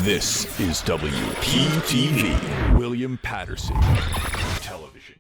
This is WPTV, William Patterson Television.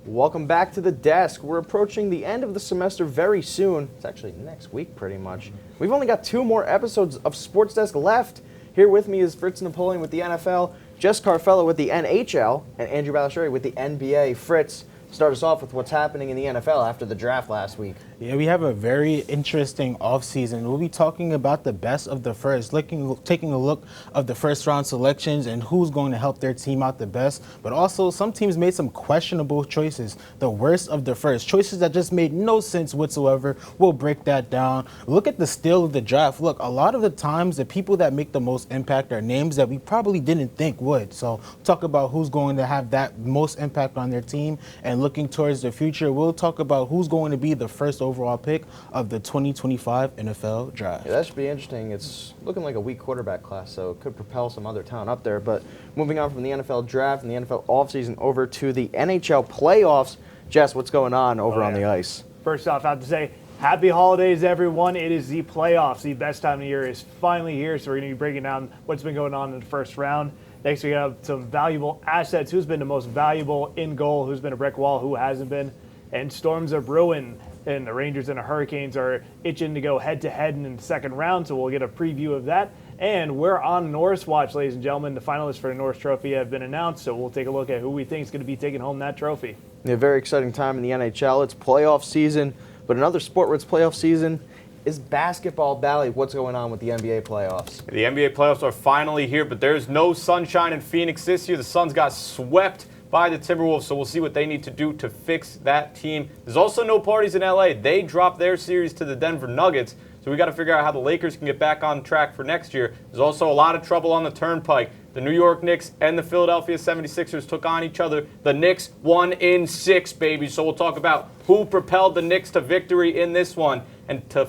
Welcome back to the desk. We're approaching the end of the semester very soon. It's actually next week, pretty much. We've only got 2 more episodes of Sports Desk left. Here with me is Fritz Napoleon with the NFL, Jess Carfella with the NHL, and Andrew Balistrieri with the NBA. Fritz, start us off with what's happening in the NFL after the draft last week. Yeah, we have a very interesting offseason. We'll be talking about the best of the first, taking a look of the first-round selections and who's going to help their team out the best. But also, some teams made some questionable choices, the worst of the first, choices that just made no sense whatsoever. We'll break that down. Look at the steal of the draft. Look, a lot of the times, the people that make the most impact are names that we probably didn't think would. So talk about who's going to have that most impact on their team. And looking towards the future, we'll talk about who's going to be the first overall pick of the 2025 NFL draft. Yeah, that should be interesting. It's looking like a weak quarterback class, so it could propel some other talent up there. But moving on from the NFL draft and the NFL offseason over to the NHL playoffs. Jess, what's going on over on the ice? First off, I have to say, happy holidays, everyone. It is the playoffs. The best time of the year is finally here, so we're going to be breaking down what's been going on in the first round. Next, we have some valuable assets. Who's been the most valuable in goal? Who's been a brick wall? Who hasn't been? And storms are brewing. And the Rangers and the Hurricanes are itching to go head-to-head in the second round, so we'll get a preview of that. And we're on Norris Watch, ladies and gentlemen. The finalists for the Norris Trophy have been announced, so we'll take a look at who we think is going to be taking home that trophy. Yeah, very exciting time in the NHL. It's playoff season, but another sport where it's playoff season is basketball. Bally, what's going on with the NBA playoffs? The NBA playoffs are finally here, but there's no sunshine in Phoenix this year. The Suns got swept by the Timberwolves, so we'll see what they need to do to fix that team. There's also no parties in LA. They dropped their series to the Denver Nuggets, so we got to figure out how the Lakers can get back on track for next year. There's also a lot of trouble on the turnpike. The New York Knicks and the Philadelphia 76ers took on each other. The Knicks won in 6, baby. So we'll talk about who propelled the Knicks to victory in this one. And to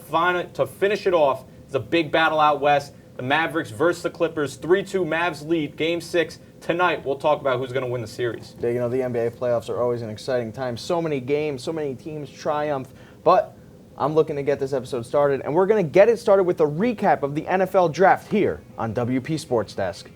finish it off, it's a big battle out west. The Mavericks versus the Clippers. 3-2 Mavs lead, Game 6. Tonight, we'll talk about who's going to win the series. Yeah, you know, the NBA playoffs are always an exciting time. So many games, so many teams triumph. But I'm looking to get this episode started, and we're going to get it started with a recap of the NFL draft here on WP Sports Desk.